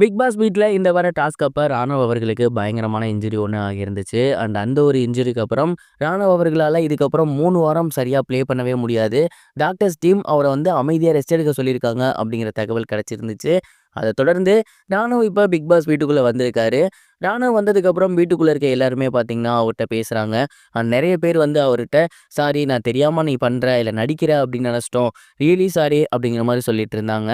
Big pass வீட்ல இந்த வார டாஸ்க் அப்ப ராணுவ அவர்களுக்கு பயங்கரமான இன்ஜுரி ஒண்ணு ஆகியிருந்துச்சு. அந்த ஒரு இன்ஜுரிக்கு அப்புறம் ராணுவ அவர்களால இதுக்கப்புறம் 3 வாரம் சரியா ப்ளே பண்ணவே முடியாது. டாக்டர்ஸ் டீம் அவர அமைதியா ரெஸ்ட் எடுக்க சொல்லியிருக்காங்க அப்படிங்கிற தகவல் கிடைச்சிருந்துச்சு. அத தொடர்ந்து ராணுவ இப்ப பிக் பாஸ் வீட்டுக்குள்ள வந்திருக்காரு. ராணுவ வந்ததுக்கப்புறம் வீட்டுக்குள்ள இருக்க எல்லாருமே பார்த்தீங்கன்னா, அவர்ட்ட பேசுறாங்க. நெறைய பேர் அவர்ட்ட "சாரி நான் தெரியாம நீ பண்ற, இல்ல நடிக்கிற அப்படின்னு நெனச்சுட்டோம். ரியலி சாரி" அப்படிங்கிற மாரி சொல்லிட்டு இருந்தாங்க.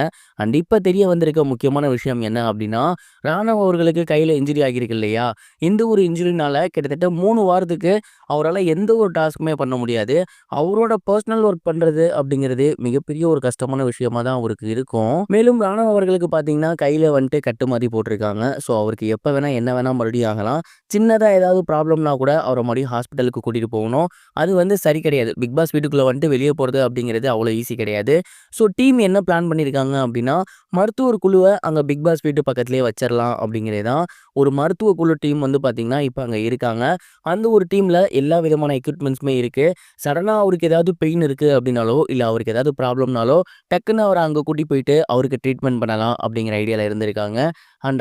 இப்ப தெரிய வந்திருக்க முக்கியமான விஷயம் என்ன அப்படின்னா, ராணுவ அவர்களுக்கு கையில இன்ஜுரி ஆகியிருக்கு இல்லையா? இந்த ஒரு இன்ஜுரினால கிட்டத்தட்ட 3 வாரத்துக்கு அவரால எந்த ஒரு டாஸ்க்குமே பண்ண முடியாது. அவரோட பெர்சனல் ஒர்க் பண்றது அப்படிங்கிறது மிகப்பெரிய ஒரு கஷ்டமான விஷயமா தான் அவருக்கு இருக்கும். மேலும் ராணுவ அவர்களுக்கு பார்த்தீங்கன்னா, கையில கட்டு மாரி போட்டிருக்காங்க. ஸோ அவருக்கு எப்ப வேணா, என்ன வேணா மறுபடியும் ஆகலாம். சின்னதா ஏதாவது ப்ராப்ளம்னா கூட அவர மறுபடியும் ஹாஸ்பிட்டலுக்கு கூட்டிட்டு போகணும். அது சரி கிடையாது. பிக் பாஸ் வீட்டுக்குள்ள வெளிய போறது அப்படிங்கிறது அவ்வளோ ஈஸி கிடையாது. ஸோ டீம் என்ன பிளான் பண்ணியிருக்காங்க அப்படின்னா, மருத்துவர் குழுவ அங்க பிக் பாஸ் வீட்டு பக்கத்திலேயே வச்சிரலாம் அப்படிங்கிறது தான். ஒரு மருத்துவ குழு டீம் பார்த்தீங்கன்னா, இப்ப அங்க இருக்காங்க. அந்த ஒரு டீம்ல எல்லா விதமான எக்யூப்மெண்ட்ஸுமே இருக்கு. சடனா அவருக்கு ஏதாவது பெயின் இருக்கு அப்படின்னாலோ, இல்ல அவருக்கு ஏதாவது ப்ராப்ளம்னாலோ, டக்குன்னு அவர அங்க கூட்டி போயிட்டு அவருக்கு ட்ரீட்மெண்ட் பண்ணலாம் அப்படிங்கிற ஐடியால இருந்திருக்காங்க.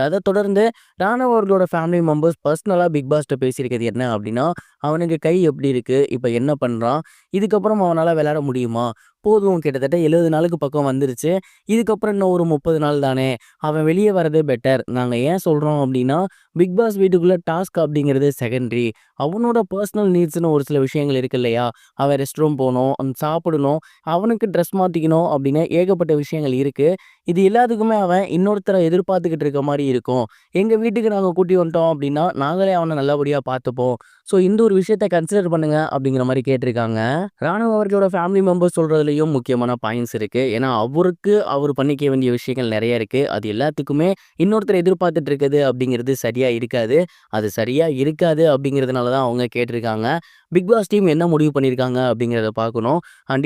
அத தொடர்ந்து ராணுவ அவர்களோட ஃபேமிலி மெம்பர்ஸ் பர்சனலா பிக் பாஸ்ட்ட பேசியிருக்கிறது என்ன அப்படின்னா, "அவனுக்கு கை எப்படி இருக்கு? இப்ப என்ன பண்றான்? இதுக்கப்புறம் அவனால விளையாட முடியுமா? போதும் கிட்டத்தட்ட 70 நாளுக்கு பக்கம் வந்துருச்சு. இதுக்கப்புறம் இன்னும் ஒரு 30 நாள் தானே. அவன் வெளிய வரதே பெட்டர். நாங்க ஏன் சொல்றோம் அப்படின்னா, பிக் பாஸ் வீட்டுக்குள்ள டாஸ்க் அப்படிங்கிறது செகண்டரி. அவனோட பெர்சனல் நீட்ஸ்ன்னு ஒரு சில விஷயங்கள் இருக்கு இல்லையா? அவன் ரெஸ்ட் ரூம் போணும், சாப்பிடணும், அவனுக்கு ட்ரெஸ் மாத்திக்கணும் அப்படின்னு ஏகப்பட்ட விஷயங்கள் இருக்கு. இது எல்லாத்துக்குமே அவன் இன்னொருத்தர எதிர்பார்த்துக்கிட்டு இருக்க மாரி இருக்கும். எங்க வீட்டுக்கு நாங்க கூட்டி வந்துட்டோம் அப்படின்னா, நாங்களே அவன நல்லபடியா பார்த்துப்போம். ஸோ இந்த ஒரு விஷயத்த கன்சிடர் பண்ணுங்க அப்படிங்கிற மாரி கேட்டிருக்காங்க. ராணுவ அவர்களோட ஃபேமிலி மெம்பர்ஸ் சொல்றதுலயும் முக்கியமான பாயிண்ட்ஸ் இருக்கு. ஏன்னா, அவருக்கு அவர் பண்ணிக்க வேண்டிய விஷயங்கள் நெறைய இருக்கு. அது எல்லாத்துக்குமே இன்னொருத்தர எதிர்பார்த்துட்டு இருக்குது அப்படிங்கிறது சரியா இருக்காது. அது சரியா இருக்காது அப்படிங்கிறதுனால தான் அவங்க கேட்டிருக்காங்க. பிக் பாஸ் டீம் என்ன முடிவு பண்ணியிருக்காங்க அப்படிங்கிறத பார்க்கணும்.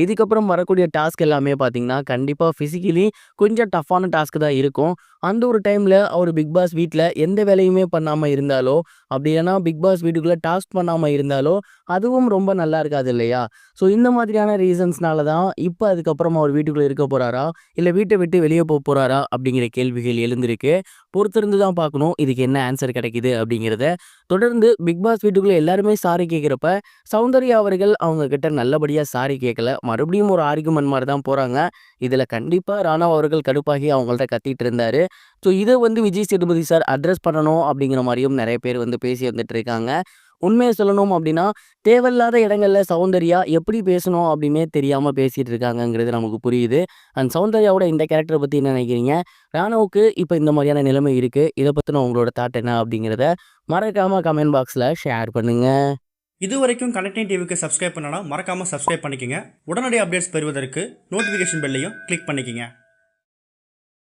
இதுக்கப்புறம் வரக்கூடிய டாஸ்க் எல்லாமே பார்த்தீங்கன்னா, கண்டிப்பா பிசிக்கலி கொஞ்சம் டஃப்பான டாஸ்க் தான் இருக்கும். அந்த ஒரு டைம்ல அவரு பிக் பாஸ் வீட்ல எந்த வேலையுமே பண்ணாம இருந்தாலோ, அப்படி இல்லன்னா பிக் பாஸ் வீட்டுக்குள்ள டாஸ்க் பண்ணாம இருந்தாலோ, அதுவும் ரொம்ப நல்லா இருக்காது இல்லையா? ஸோ இந்த மாதிரியான ரீசன்ஸ்னால தான் இப்ப அதுக்கப்புறம் அவர் வீட்டுக்குள்ள இருக்க போறாரா? இல்ல வீட்ட விட்டு வெளிய போறாரா? அப்படிங்கிற கேள்விகள் எழுந்திருக்கு. பொறுத்திருந்து தான் பார்க்கணும். இதுக்கு என்ன ஆன்சர் கிடைக்குது அப்படிங்கிறத. தொடர்ந்து பிக் பாஸ் வீட்டுக்குள்ள எல்லாருமே சாரி கேட்கிறப்ப, சௌந்தர்யா அவர்கள் அவங்க கிட்ட நல்லபடியா சாரி கேட்கல. மறுபடியும் ஒரு ஆர்கியூமென்ட் மாரி தான் போறாங்க. இதுல கண்டிப்பா ராணா அவர்கள் கடுப்பாகி அவங்கள்ட்ட கத்திட்டு இருந்தாரு. ஸோ இத விஜய் சேதுபதி சார் அட்ரஸ் பண்ணணும் அப்படிங்கிற மாரியும் நெறைய பேர் பேசி வந்துட்டு இருக்காங்க. உண்மைய சொல்லணும் அப்படின்னா, தேவையில்லாத இடங்கள்ல சௌந்தர்யா எப்படி பேசணும் அப்படின்னே தெரியாம பேசிட்டு இருக்காங்கங்கிறது நமக்கு புரியுது. சௌந்தர்யாவோட இந்த கேரக்டர பத்தி என்ன நினைக்கிறீங்க? ராணுவுக்கு இப்ப இந்த மாரியான நிலைமை இருக்கு. இத பத்தின உங்களோட தாட் என்ன அப்படிங்கிறத மறக்காம கமெண்ட் பாக்ஸ்ல ஷேர் பண்ணுங்க. இதுவரைக்கும் கனெக்டிங் டிவிக்கு சப்ஸ்கிரைப் பண்ணனா மறக்காம சப்ஸ்கிரைப் பண்ணிக்கங்க. உடனடி அப்டேட்ஸ் பெறுவதற்கு நோட்டிஃபிகேஷன் பெல்லையும் கிளிக் பண்ணிக்கங்க.